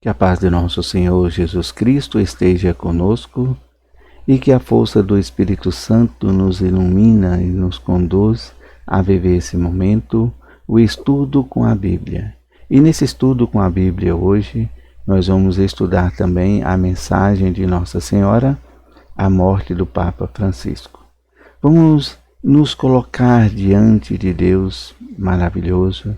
Que a paz de nosso Senhor Jesus Cristo esteja conosco e que a força do Espírito Santo nos ilumina e nos conduz a viver esse momento, o estudo com a Bíblia. E nesse estudo com a Bíblia hoje, nós vamos estudar também a mensagem de Nossa Senhora, a morte do Papa Francisco. Vamos nos colocar diante de Deus maravilhoso,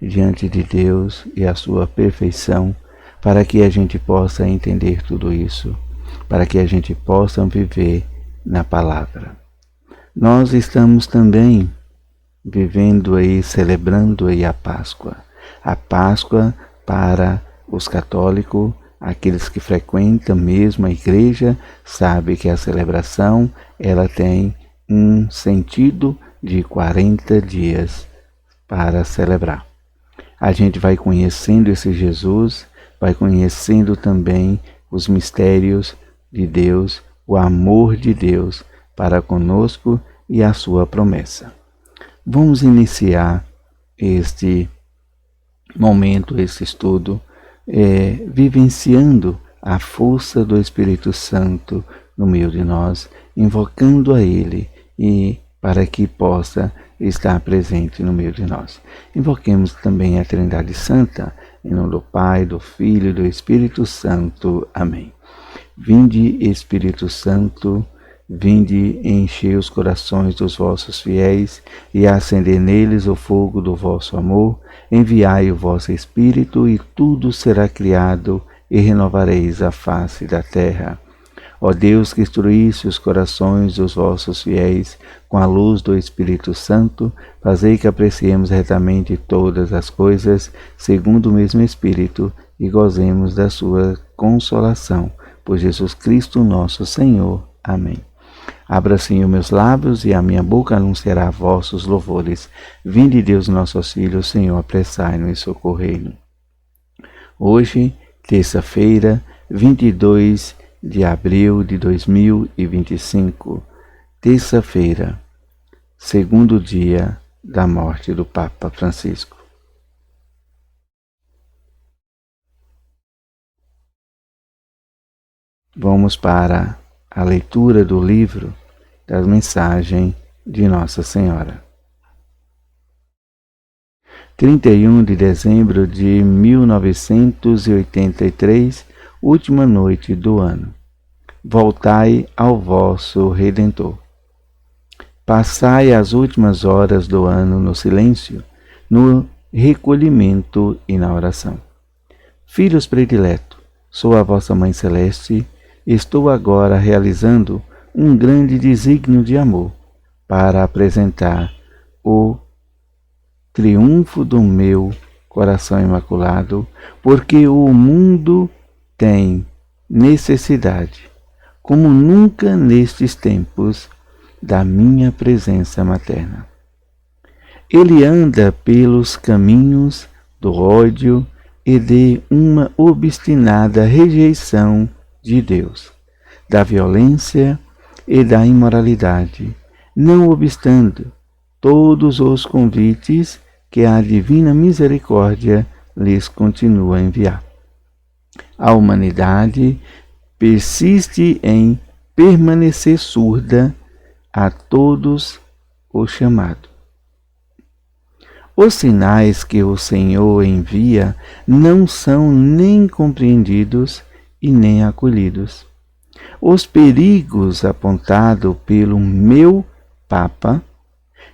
diante de Deus e a sua perfeição, para que a gente possa entender tudo isso, para que a gente possa viver na palavra. Nós estamos também vivendo aí, celebrando aí a Páscoa. A Páscoa para os católicos, aqueles que frequentam mesmo a igreja, sabem que a celebração ela tem um sentido de 40 dias para celebrar. A gente vai conhecendo esse Jesus, vai conhecendo também os mistérios de Deus, o amor de Deus para conosco e a sua promessa. Vamos iniciar este momento, esse estudo, vivenciando a força do Espírito Santo no meio de nós, invocando a Ele e para que possa estar presente no meio de nós. Invoquemos também a Trindade Santa, em nome do Pai, do Filho e do Espírito Santo. Amém. Vinde, Espírito Santo, vinde encher os corações dos vossos fiéis e acender neles o fogo do vosso amor. Enviai o vosso Espírito e tudo será criado e renovareis a face da terra. Ó Deus, que instruísse os corações dos vossos fiéis com a luz do Espírito Santo, fazei que apreciemos retamente todas as coisas, segundo o mesmo Espírito, e gozemos da sua consolação. Por Jesus Cristo nosso Senhor. Amém. Abra, Senhor, meus lábios, e a minha boca anunciará vossos louvores. Vinde, Deus, nosso auxílio, Senhor, apressai-nos e socorrei-nos. Hoje, terça-feira, 22 de abril de 2025, terça-feira, segundo dia da morte do Papa Francisco. Vamos para a leitura do livro das mensagens de Nossa Senhora. 31 de dezembro de 1983, última noite do ano. Voltai ao vosso Redentor. Passai as últimas horas do ano no silêncio, no recolhimento e na oração. Filhos prediletos, sou a vossa Mãe Celeste, estou agora realizando um grande desígnio de amor para apresentar o triunfo do meu coração imaculado, porque o mundo tem necessidade, como nunca nestes tempos, da minha presença materna. Ele anda pelos caminhos do ódio e de uma obstinada rejeição de Deus, da violência e da imoralidade, não obstando todos os convites que a divina misericórdia lhes continua a enviar. A humanidade persiste em permanecer surda a todos os chamados. Os sinais que o Senhor envia não são nem compreendidos e nem acolhidos. Os perigos apontados pelo meu Papa,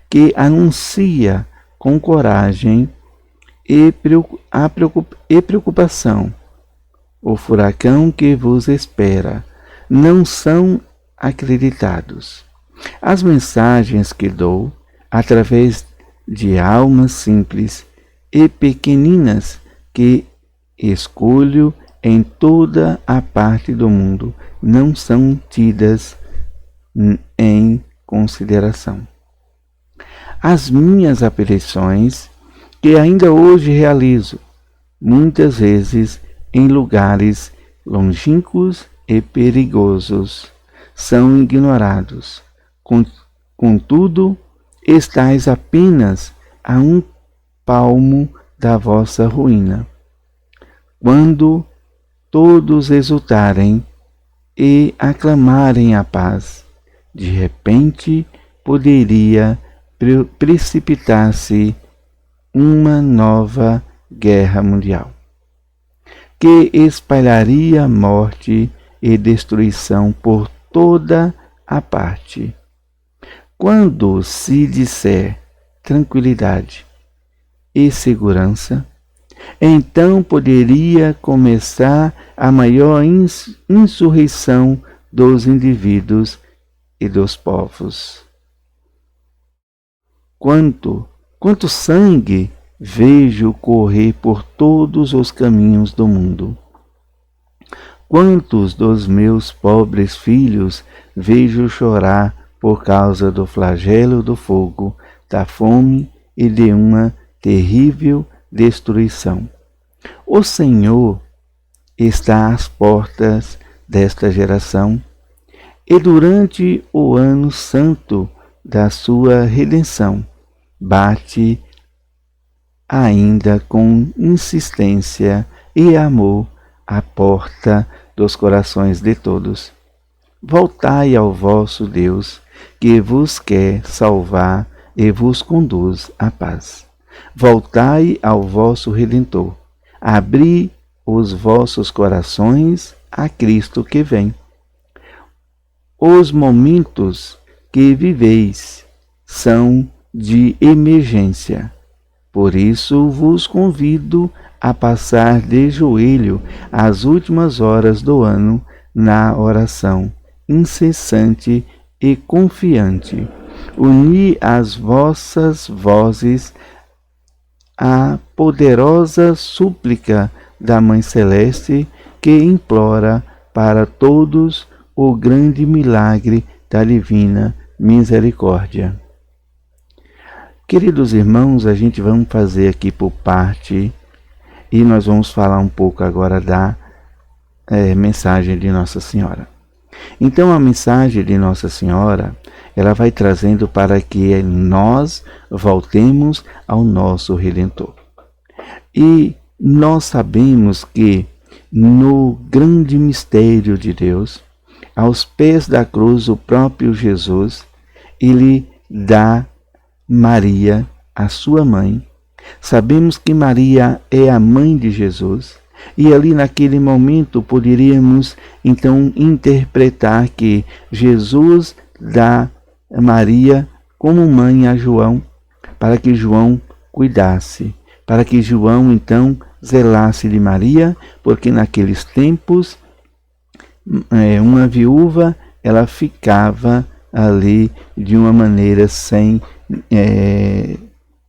que anuncia com coragem e preocupação o furacão que vos espera, não são acreditados. As mensagens que dou, através de almas simples e pequeninas que escolho em toda a parte do mundo, não são tidas em consideração. As minhas aparições, que ainda hoje realizo, muitas vezes em lugares longínquos e perigosos, são ignorados. Contudo, estais apenas a um palmo da vossa ruína. Quando todos exultarem e aclamarem a paz. De repente, poderia precipitar-se uma nova guerra mundial, que espalharia morte e destruição por toda a parte. Quando se disser tranquilidade e segurança, então poderia começar a maior insurreição dos indivíduos e dos povos. Quanto sangue vejo correr por todos os caminhos do mundo. Quantos dos meus pobres filhos vejo chorar por causa do flagelo do fogo, da fome e de uma terrível destruição. O Senhor está às portas desta geração e durante o ano santo da sua redenção bate ainda com insistência e amor à porta dos corações de todos. Voltai ao vosso Deus, que vos quer salvar e vos conduz à paz. Voltai ao vosso Redentor. Abri os vossos corações a Cristo que vem. Os momentos que viveis são de emergência. Por isso vos convido a passar de joelho as últimas horas do ano na oração incessante e confiante. Uni as vossas vozes à poderosa súplica da Mãe Celeste, que implora para todos o grande milagre da divina misericórdia. Queridos irmãos, a gente vai fazer aqui por parte e nós vamos falar um pouco agora da mensagem de Nossa Senhora. Então, a mensagem de Nossa Senhora, ela vai trazendo para que nós voltemos ao nosso Redentor. E nós sabemos que no grande mistério de Deus, aos pés da cruz, o próprio Jesus, ele dá Maria, a sua mãe. Sabemos que Maria é a mãe de Jesus, e ali naquele momento poderíamos então interpretar que Jesus dá Maria como mãe a João, para que João cuidasse, para que João então zelasse de Maria, porque naqueles tempos uma viúva ela ficava ali de uma maneira sem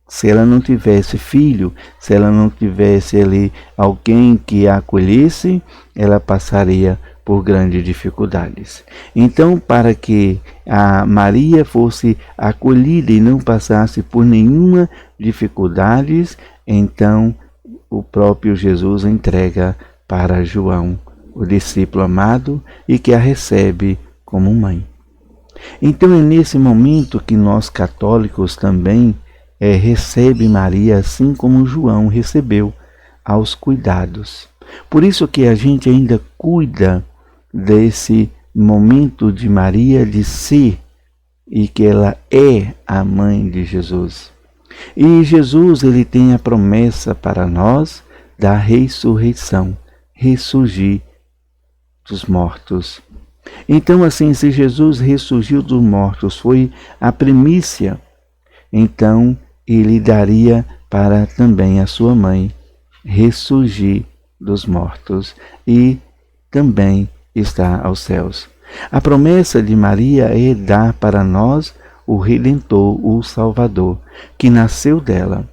se ela não tivesse filho, se ela não tivesse ali alguém que a acolhesse, ela passaria por grandes dificuldades. Então, para que a Maria fosse acolhida e não passasse por nenhuma dificuldade, então o próprio Jesus entrega para João, o discípulo amado, e que a recebe como mãe. Então é nesse momento que nós católicos também recebe Maria assim como João recebeu, aos cuidados. Por isso que a gente ainda cuida desse momento de Maria de ser e que ela é a mãe de Jesus. E Jesus ele tem a promessa para nós da ressurreição, ressurgir dos mortos. Então assim, se Jesus ressurgiu dos mortos, foi a primícia, então ele daria para também a sua mãe ressurgir dos mortos e também está aos céus. A promessa de Maria é dar para nós o Redentor, o Salvador, que nasceu dela.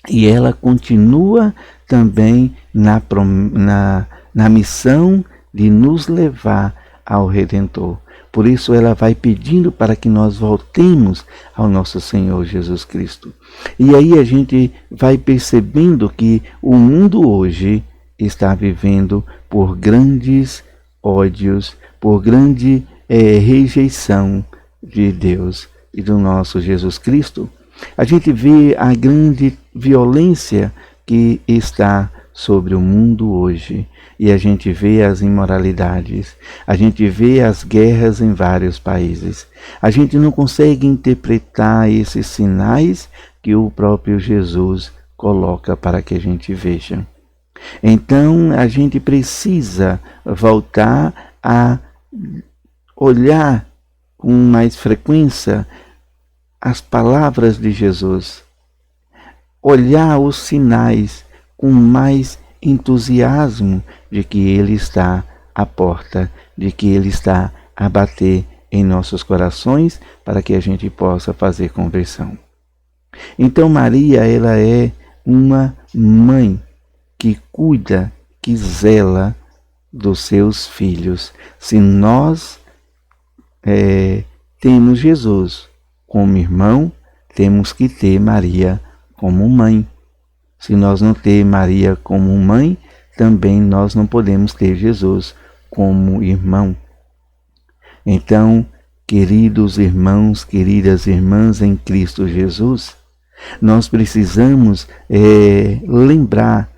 E ela continua também na missão de nos levar ao Redentor. Por isso ela vai pedindo para que nós voltemos ao nosso Senhor Jesus Cristo. E aí a gente vai percebendo que o mundo hoje está vivendo por grandes ódios, por grande rejeição de Deus e do nosso Jesus Cristo. A gente vê a grande violência que está sobre o mundo hoje. E a gente vê as imoralidades, a gente vê as guerras em vários países. A gente não consegue interpretar esses sinais que o próprio Jesus coloca para que a gente veja. Então a gente precisa voltar a olhar com mais frequência as palavras de Jesus, olhar os sinais com mais entusiasmo de que Ele está à porta, de que Ele está a bater em nossos corações para que a gente possa fazer conversão. Então Maria, ela é uma mãe que cuida, que zela dos seus filhos. Se nós temos Jesus como irmão, temos que ter Maria como mãe. Se nós não ter Maria como mãe, também nós não podemos ter Jesus como irmão. Então, queridos irmãos, queridas irmãs em Cristo Jesus, nós precisamos lembrar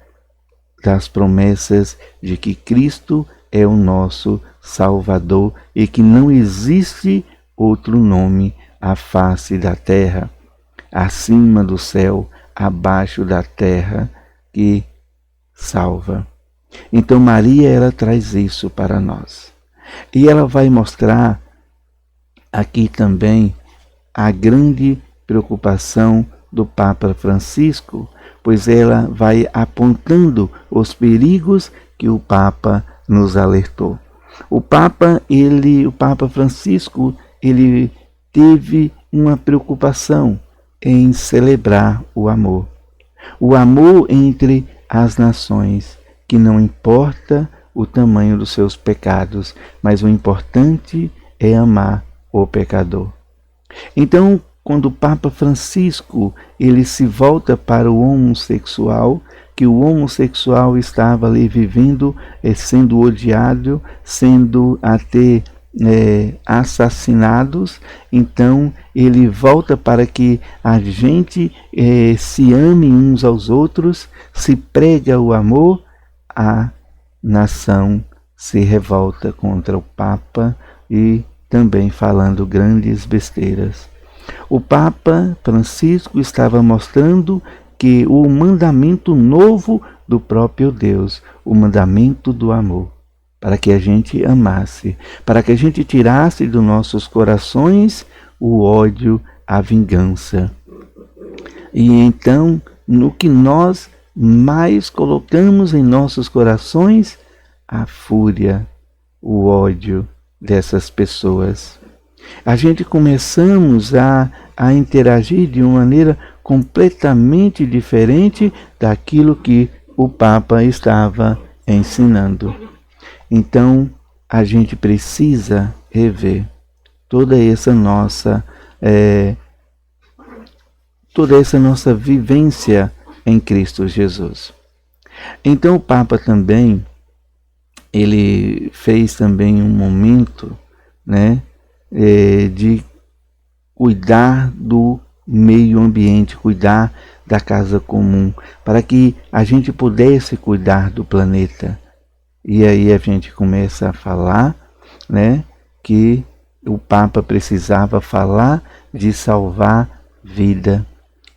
das promessas de que Cristo é o nosso Salvador e que não existe outro nome à face da terra, acima do céu, abaixo da terra, que salva. Então Maria, ela traz isso para nós. E ela vai mostrar aqui também a grande preocupação do Papa Francisco, pois ela vai apontando os perigos que o Papa nos alertou. O Papa Francisco, ele teve uma preocupação em celebrar o amor. O amor entre as nações, que não importa o tamanho dos seus pecados, mas o importante é amar o pecador. Então, quando o Papa Francisco ele se volta para o homossexual, que o homossexual estava ali vivendo, sendo odiado, sendo até assassinados, então ele volta para que a gente se ame uns aos outros, se prega o amor, a nação se revolta contra o Papa e também falando grandes besteiras. O Papa Francisco estava mostrando que o mandamento novo do próprio Deus, o mandamento do amor, para que a gente amasse, para que a gente tirasse dos nossos corações o ódio, a vingança. E então, no que nós mais colocamos em nossos corações, a fúria, o ódio dessas pessoas. A gente começamos a interagir de uma maneira completamente diferente daquilo que o Papa estava ensinando. Então, a gente precisa rever toda essa nossa vivência em Cristo Jesus. Então, o Papa também, ele fez também um momento, de cuidar do meio ambiente, cuidar da casa comum, para que a gente pudesse cuidar do planeta. E aí a gente começa a falar, que o Papa precisava falar de salvar vida,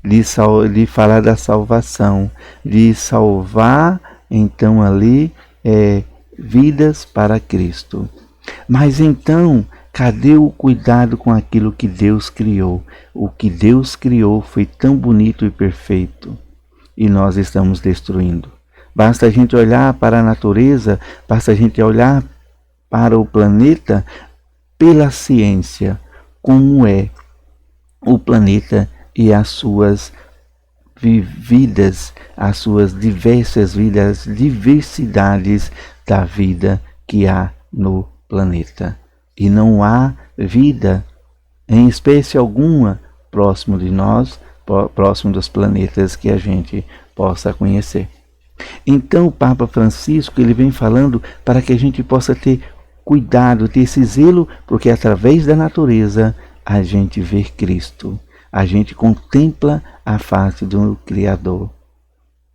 de falar da salvação, de salvar então ali vidas para Cristo. Mas então, cadê o cuidado com aquilo que Deus criou? O que Deus criou foi tão bonito e perfeito e nós estamos destruindo. Basta a gente olhar para a natureza, basta a gente olhar para o planeta pela ciência, como é o planeta e as suas vidas, as suas diversas vidas, diversidades da vida que há no planeta. E não há vida, em espécie alguma, próximo de nós, próximo dos planetas que a gente possa conhecer. Então o Papa Francisco ele vem falando para que a gente possa ter cuidado, ter esse zelo, porque através da natureza a gente vê Cristo, a gente contempla a face do Criador.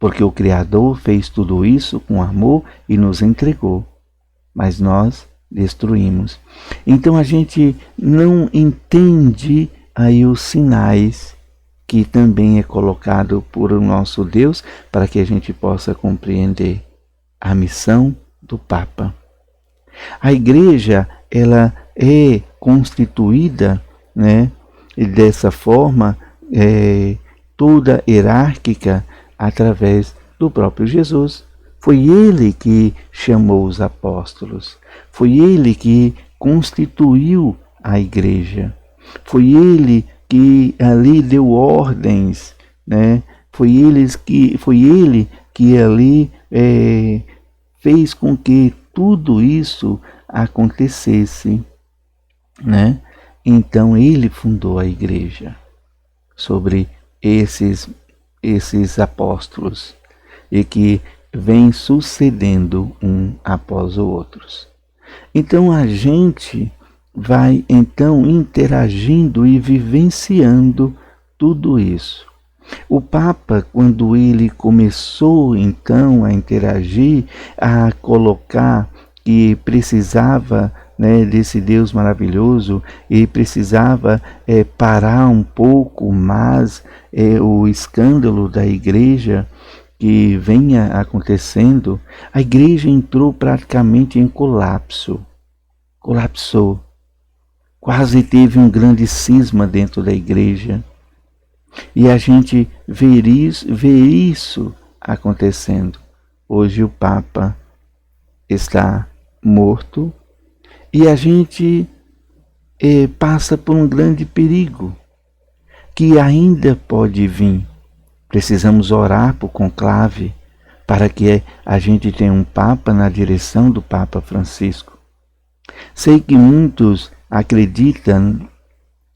porque o Criador fez tudo isso com amor e nos entregou, mas nós destruímos. Então a gente não entende aí os sinais que também é colocado por o nosso Deus para que a gente possa compreender a missão do Papa. A Igreja, ela é constituída, né, dessa forma, toda hierárquica, através do próprio Jesus. Foi ele que chamou os apóstolos, foi ele que constituiu a Igreja, foi ele que ali deu ordens, né? Foi ele que ali fez com que tudo isso acontecesse, né? Então ele fundou a Igreja sobre esses apóstolos e que vem sucedendo um após o outro. Então a gente vai então interagindo e vivenciando tudo isso. O Papa, quando ele começou então a interagir, a colocar que precisava, né, desse Deus maravilhoso, e precisava parar um pouco mais o escândalo da Igreja que venha acontecendo, a Igreja entrou praticamente em colapso. Colapsou. Quase teve um grande cisma dentro da Igreja. E a gente vê isso acontecendo. Hoje o Papa está morto e a gente passa por um grande perigo que ainda pode vir. Precisamos orar por conclave para que a gente tenha um Papa na direção do Papa Francisco. Sei que muitos acreditam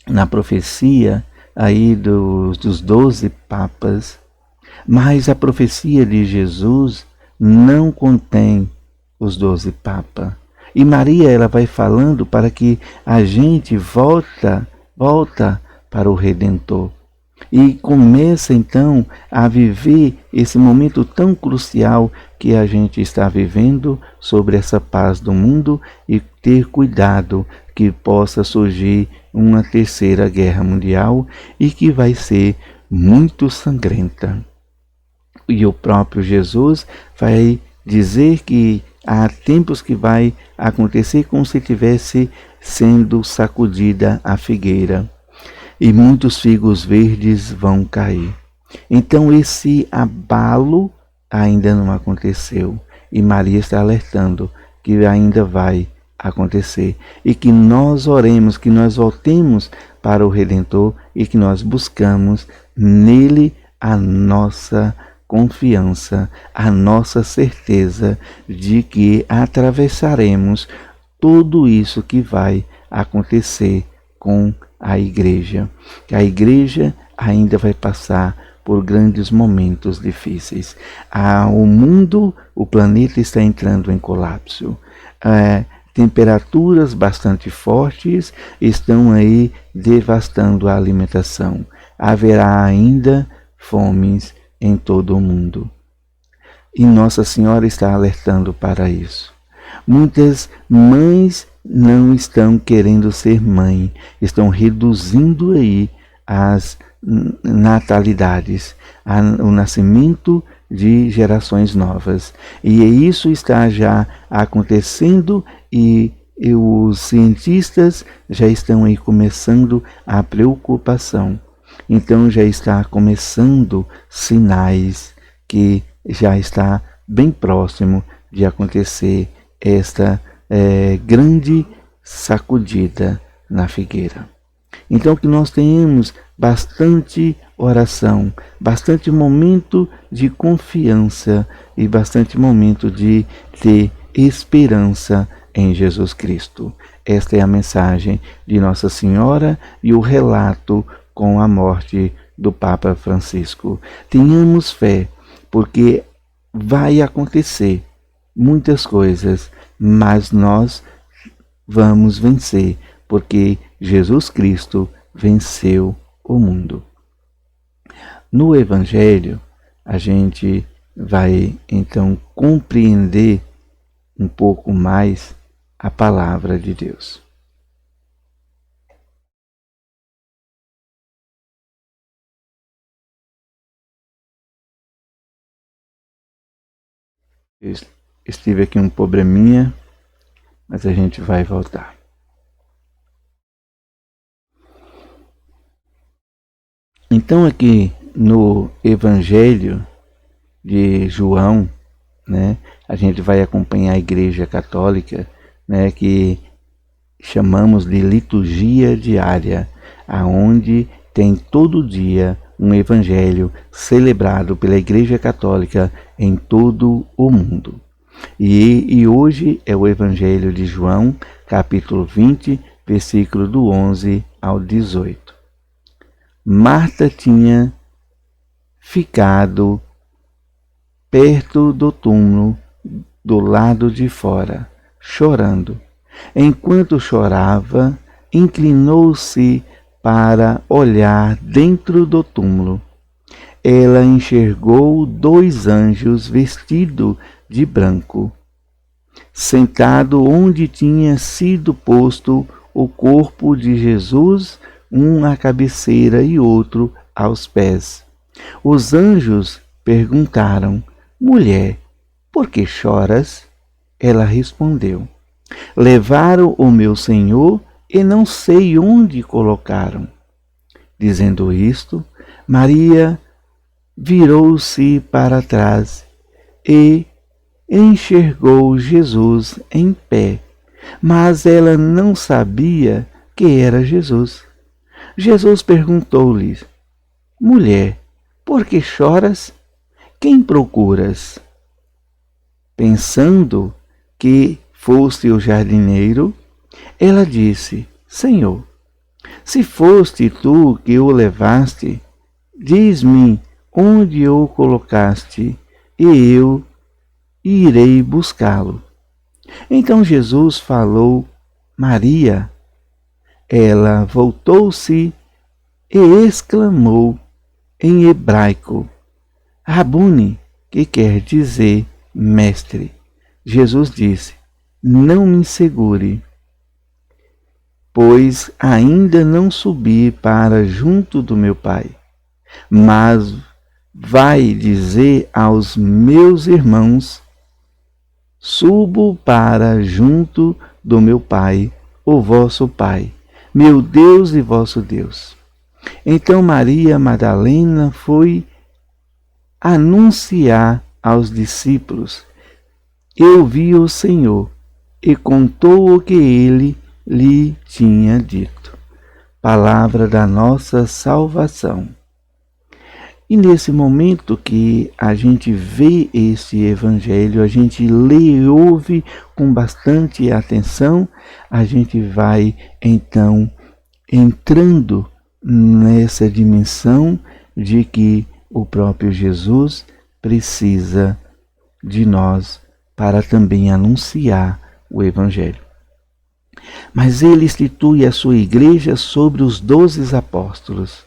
na profecia aí dos 12 papas, mas a profecia de Jesus não contém os 12 papas. E Maria, ela vai falando para que a gente volta para o Redentor. E começa então a viver esse momento tão crucial que a gente está vivendo sobre essa paz do mundo e ter cuidado que possa surgir uma terceira guerra mundial e que vai ser muito sangrenta. E o próprio Jesus vai dizer que há tempos que vai acontecer como se tivesse sendo sacudida a figueira. E muitos figos verdes vão cair. Então esse abalo ainda não aconteceu. E Maria está alertando que ainda vai acontecer. E que nós oremos, que nós voltemos para o Redentor e que nós buscamos nele a nossa confiança, a nossa certeza de que atravessaremos tudo isso que vai acontecer com a Igreja, que a Igreja ainda vai passar por grandes momentos difíceis. O mundo, o planeta está entrando em colapso. Temperaturas bastante fortes estão aí devastando a alimentação. Haverá ainda fomes em todo o mundo. E Nossa Senhora está alertando para isso. Muitas mães não estão querendo ser mãe, estão reduzindo aí as natalidades, o nascimento de gerações novas. E isso está já acontecendo e os cientistas já estão aí começando a preocupação. Então já está começando sinais que já está bem próximo de acontecer esta grande sacudida na figueira. Então que nós tenhamos bastante oração, bastante momento de confiança e bastante momento de ter esperança em Jesus Cristo. Esta é a mensagem de Nossa Senhora e o relato com a morte do Papa Francisco. Tenhamos fé, porque vai acontecer muitas coisas, mas nós vamos vencer, porque Jesus Cristo venceu o mundo. No Evangelho, a gente vai então compreender um pouco mais a palavra de Deus. Estive aqui um probleminha, mas a gente vai voltar. Então aqui no Evangelho de João, né, a gente vai acompanhar a Igreja Católica, né, que chamamos de liturgia diária, aonde tem todo dia um evangelho celebrado pela Igreja Católica em todo o mundo. E hoje é o Evangelho de João, capítulo 20, versículo do 11 ao 18. Marta tinha ficado perto do túmulo, do lado de fora, chorando. Enquanto chorava, inclinou-se para olhar dentro do túmulo. Ela enxergou 2 anjos vestidos de branco, sentado onde tinha sido posto o corpo de Jesus, um à cabeceira e outro aos pés. Os anjos perguntaram: Mulher, por que choras? Ela respondeu: Levaram o meu Senhor e não sei onde colocaram. Dizendo isto, Maria virou-se para trás e enxergou Jesus em pé, mas ela não sabia que era Jesus. Jesus perguntou-lhe: Mulher, por que choras? Quem procuras? Pensando que foste o jardineiro, ela disse: Senhor, se foste tu que o levaste, diz-me onde o colocaste, e eu irei buscá-lo. Então Jesus falou: Maria. Ela voltou-se e exclamou em hebraico: Rabuni, que quer dizer mestre. Jesus disse: Não me segure, pois ainda não subi para junto do meu Pai, mas vai dizer aos meus irmãos: Subo para junto do meu Pai, o vosso Pai, meu Deus e vosso Deus. Então Maria Madalena foi anunciar aos discípulos: Eu vi o Senhor, e contou o que ele lhe tinha dito. Palavra da nossa salvação. E nesse momento que a gente vê esse evangelho, a gente lê e ouve com bastante atenção, a gente vai então entrando nessa dimensão de que o próprio Jesus precisa de nós para também anunciar o evangelho. Mas ele institui a sua igreja sobre os 12 apóstolos.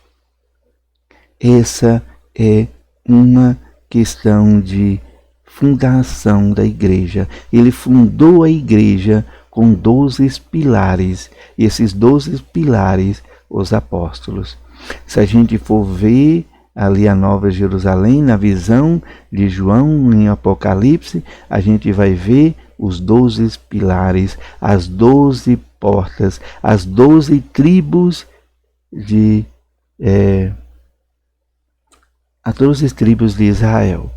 Essa é uma questão de fundação da igreja. Ele fundou a igreja com 12 pilares. E esses 12 pilares, os apóstolos. Se a gente for ver ali a Nova Jerusalém, na visão de João em Apocalipse, a gente vai ver os 12 pilares, as 12 portas, as 12 tribos de a 12 tribos de Israel.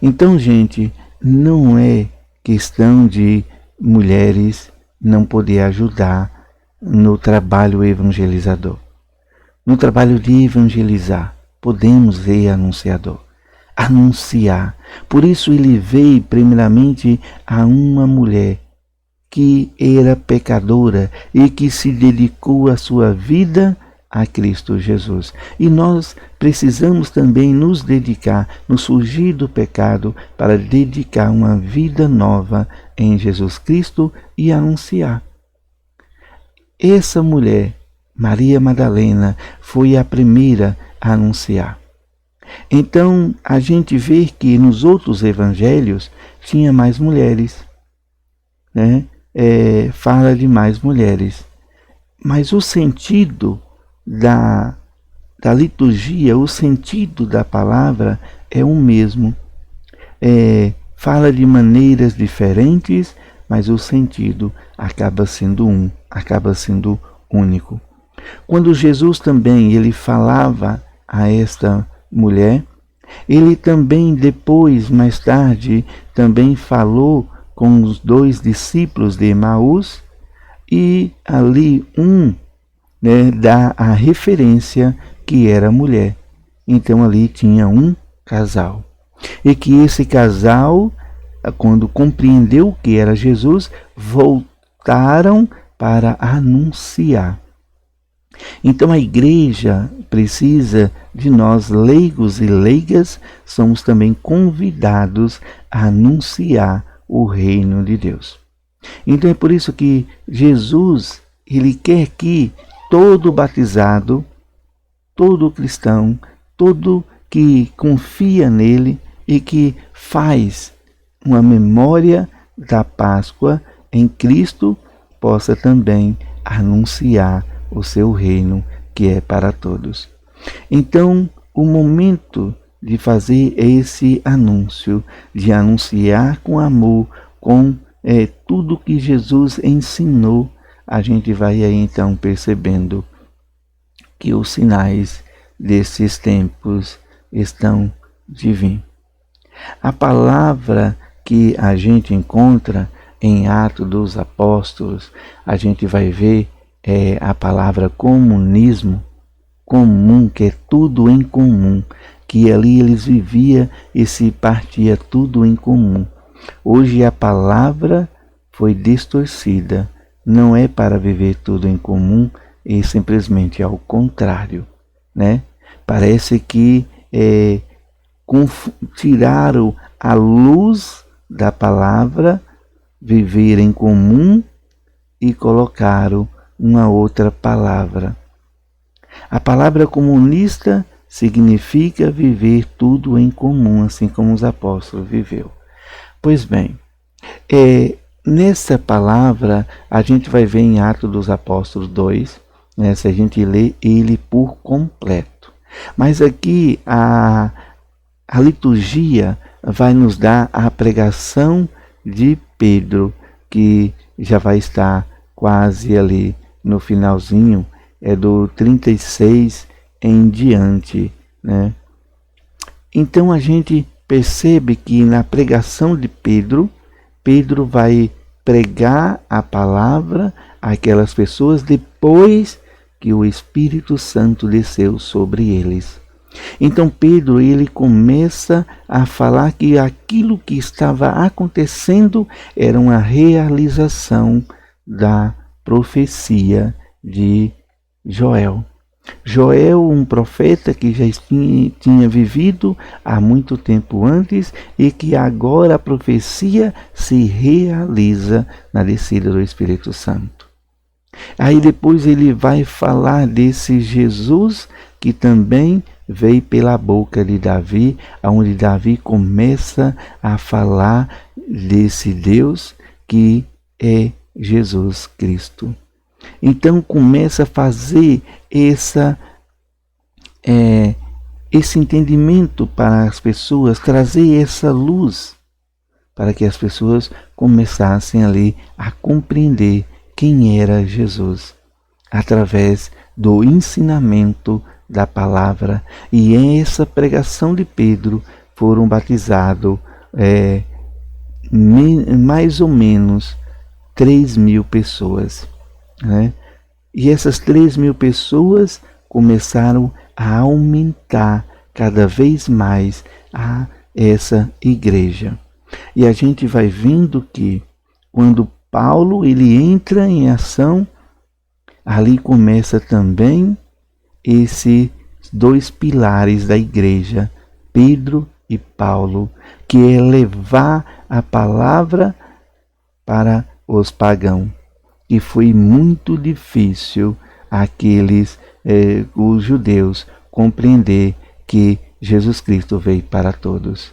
Então, gente, não é questão de mulheres não poder ajudar no trabalho evangelizador. No trabalho de evangelizar, podemos ser anunciador. Anunciar. Por isso ele veio primeiramente a uma mulher que era pecadora e que se dedicou a sua vida a Cristo Jesus. E nós precisamos também nos dedicar, nos fugir do pecado, para dedicar uma vida nova em Jesus Cristo e anunciar. Essa mulher, Maria Madalena, foi a primeira a anunciar. Então, a gente vê que nos outros evangelhos tinha mais mulheres, né? Fala de mais mulheres. Mas o sentido da liturgia, o sentido da palavra é o mesmo. Fala de maneiras diferentes, mas o sentido acaba sendo acaba sendo único. Quando Jesus também ele falava a esta mulher, ele também depois, mais tarde, também falou com os 2 discípulos de Emaús, e ali dá a referência que era mulher. Então ali tinha um casal. E que esse casal, quando compreendeu que era Jesus, voltaram para anunciar. Então a igreja precisa de nós, leigos e leigas, somos também convidados a anunciar o reino de Deus. Então é por isso que Jesus, ele quer que todo batizado, todo cristão, todo que confia nele e que faz uma memória da Páscoa em Cristo, possa também anunciar o seu reino, que é para todos. Então, o momento de fazer esse anúncio, de anunciar com amor, com tudo que Jesus ensinou, a gente vai aí então percebendo que os sinais desses tempos estão de vir. A palavra que a gente encontra em Atos dos Apóstolos, a gente vai ver a palavra comunismo, comum, que é tudo em comum, que ali eles viviam e se partia tudo em comum. Hoje a palavra foi distorcida, não é para viver tudo em comum, e simplesmente ao contrário, né? Parece que tiraram a luz da palavra, viver em comum, e colocaram uma outra palavra. A palavra comunista significa viver tudo em comum, assim como os apóstolos viveu. Pois bem, nessa palavra a gente vai ver em Atos dos Apóstolos 2, né, se a gente lê ele por completo. Mas aqui a liturgia vai nos dar a pregação de Pedro, que já vai estar quase ali no finalzinho, do 36 em diante, né? Então a gente percebe que na pregação de Pedro, Pedro vai pregar a palavra àquelas pessoas depois que o Espírito Santo desceu sobre eles. Então Pedro ele começa a falar que aquilo que estava acontecendo era uma realização da profecia de Joel. Joel, um profeta que já tinha vivido há muito tempo antes e que agora a profecia se realiza na descida do Espírito Santo. Aí depois ele vai falar desse Jesus que também veio pela boca de Davi, onde Davi começa a falar desse Deus que é Jesus Cristo. Então começa a fazer esse entendimento para as pessoas, trazer essa luz para que as pessoas começassem ali a compreender quem era Jesus, através do ensinamento da palavra. E em essa pregação de Pedro foram batizados mais ou menos 3.000 pessoas, né? E essas 3.000 pessoas começaram a aumentar cada vez mais essa igreja. E a gente vai vendo que quando Paulo ele entra em ação, ali começa também esses 2 pilares da igreja, Pedro e Paulo, que é levar a palavra para os pagãos. E foi muito difícil os judeus compreender que Jesus Cristo veio para todos.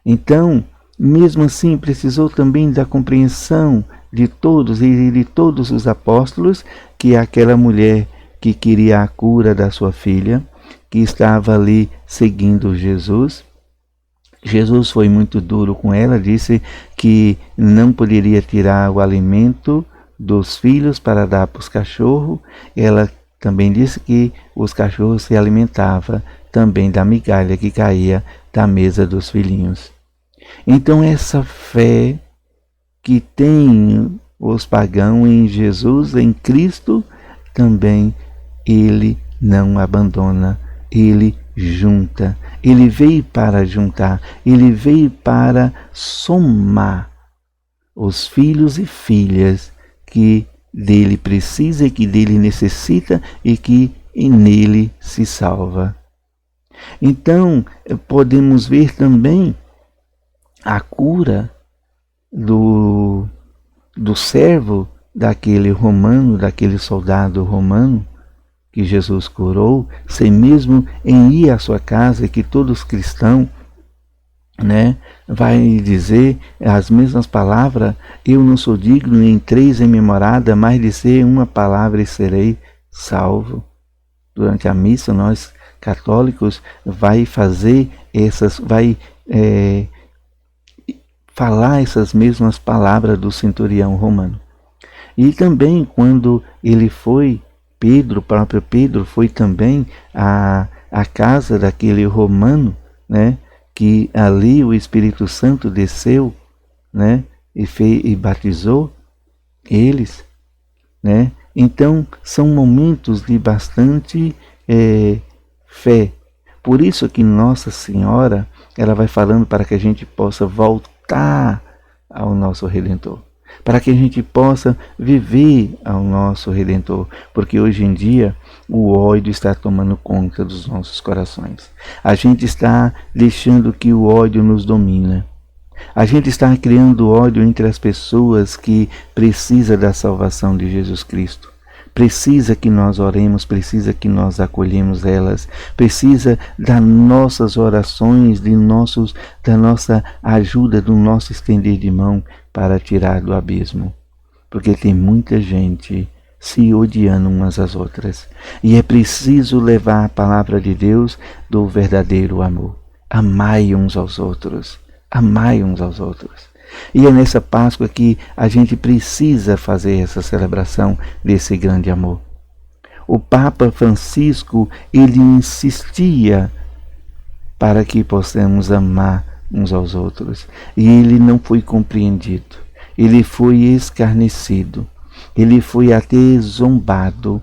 Então, mesmo assim, precisou também da compreensão de todos e de todos os apóstolos que aquela mulher que queria a cura da sua filha, que estava ali seguindo Jesus, Jesus foi muito duro com ela, disse que não poderia tirar o alimento dos filhos para dar para os cachorros. Ela também disse que os cachorros se alimentavam também da migalha que caía da mesa dos filhinhos. Então essa fé que tem os pagãos em Jesus, em Cristo, também ele não abandona, ele junta, ele veio para juntar, ele veio para somar os filhos e filhas que dele precisa e que dele necessita e que nele se salva. Então, podemos ver também a cura do servo daquele romano, daquele soldado romano, que Jesus curou, sem mesmo em ir à sua casa, que todos cristãos, vai dizer as mesmas palavras: eu não sou digno, em 3 em minha morada, mais de ser uma palavra e serei salvo. Durante a missa, nós católicos vai falar essas mesmas palavras do centurião romano. E também quando ele foi, o próprio Pedro foi também à casa daquele romano, que ali o Espírito Santo desceu, e batizou eles, Então são momentos de bastante fé. Por isso que Nossa Senhora, ela vai falando para que a gente possa voltar ao nosso Redentor, para que a gente possa viver ao nosso Redentor, porque hoje em dia o ódio está tomando conta dos nossos corações. A gente está deixando que o ódio nos domina. A gente está criando ódio entre as pessoas que precisam da salvação de Jesus Cristo. Precisa que nós oremos, precisa que nós acolhemos elas, precisa das nossas orações, da nossa ajuda, do nosso estender de mão para tirar do abismo. Porque tem muita gente se odiando umas às outras. E é preciso levar a palavra de Deus do verdadeiro amor. Amai uns aos outros. Amai uns aos outros. E é nessa Páscoa que a gente precisa fazer essa celebração desse grande amor. O Papa Francisco, ele insistia para que possamos amar uns aos outros. E ele não foi compreendido. Ele foi escarnecido. Ele foi até zombado.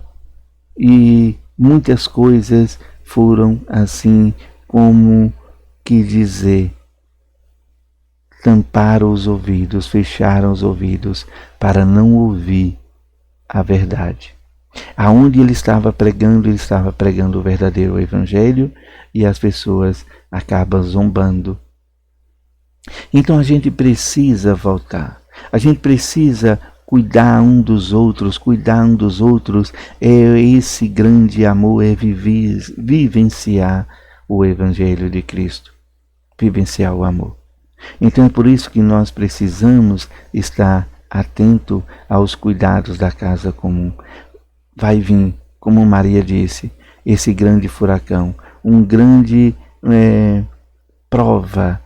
E muitas coisas foram assim, como que dizer, tamparam os ouvidos, fecharam os ouvidos para não ouvir a verdade. Aonde ele estava pregando o verdadeiro evangelho e as pessoas acabam zombando. Então a gente precisa voltar. A gente precisa cuidar um dos outros, é esse grande amor, é vivenciar o evangelho de Cristo, vivenciar o amor. Então é por isso que nós precisamos estar atento aos cuidados da casa comum. Vai vir, como Maria disse, esse grande furacão, um grande prova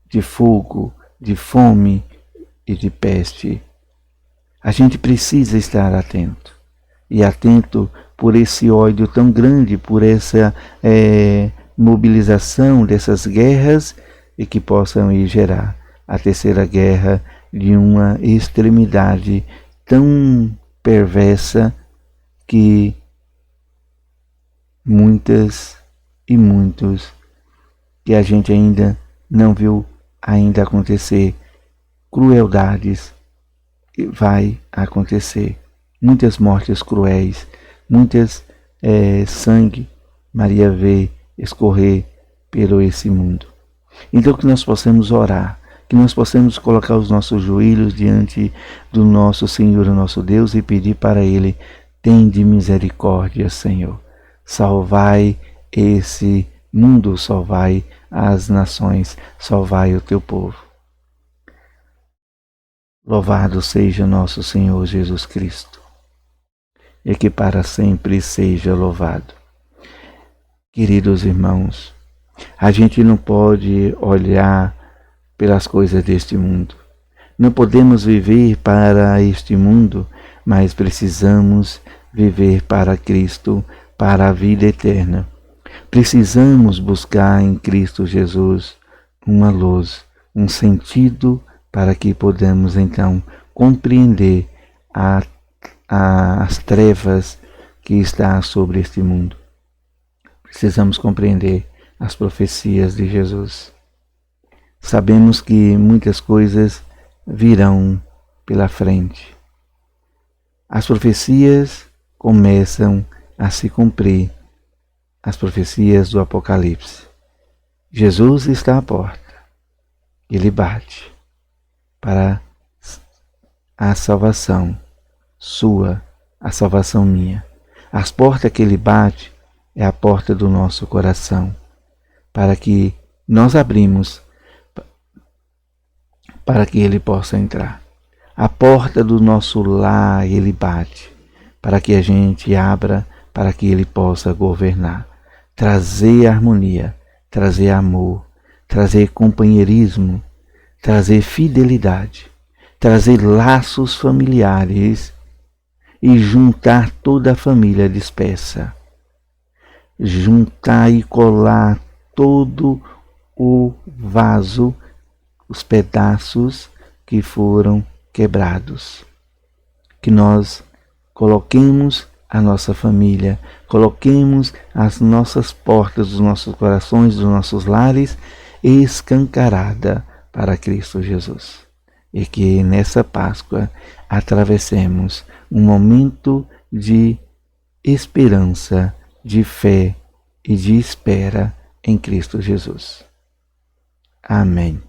de fogo, de fome e de peste. A gente precisa estar atento. E atento por esse ódio tão grande, por essa mobilização dessas guerras, e que possam ir gerar a terceira guerra de uma extremidade tão perversa que muitas e muitos que a gente ainda não viu ainda acontecer, crueldades vai acontecer, muitas mortes cruéis, muitas sangue Maria vê escorrer pelo esse mundo. Então que nós possamos orar, que nós possamos colocar os nossos joelhos diante do nosso Senhor, o nosso Deus, e pedir para Ele: tende misericórdia, Senhor. Salvai esse mundo, só vai as nações, só vai o teu povo. Louvado seja nosso Senhor Jesus Cristo, e que para sempre seja louvado. Queridos irmãos, a gente não pode olhar pelas coisas deste mundo. Não podemos viver para este mundo, mas precisamos viver para Cristo, para a vida eterna. Precisamos buscar em Cristo Jesus uma luz, um sentido para que podamos então compreender as trevas que está sobre este mundo. Precisamos compreender as profecias de Jesus. Sabemos que muitas coisas virão pela frente. As profecias começam a se cumprir, as profecias do Apocalipse. Jesus está à porta, ele bate para a salvação sua, a salvação minha. As portas que ele bate é a porta do nosso coração, para que nós abrimos para que ele possa entrar. A porta do nosso lar ele bate, para que a gente abra, para que ele possa governar, trazer harmonia, trazer amor, trazer companheirismo, trazer fidelidade, trazer laços familiares e juntar toda a família dispersa. Juntar e colar todo o vaso, os pedaços que foram quebrados. Que nós coloquemos a nossa família, coloquemos as nossas portas dos nossos corações, dos nossos lares, escancarada para Cristo Jesus. E que nessa Páscoa atravessemos um momento de esperança, de fé e de espera em Cristo Jesus. Amém.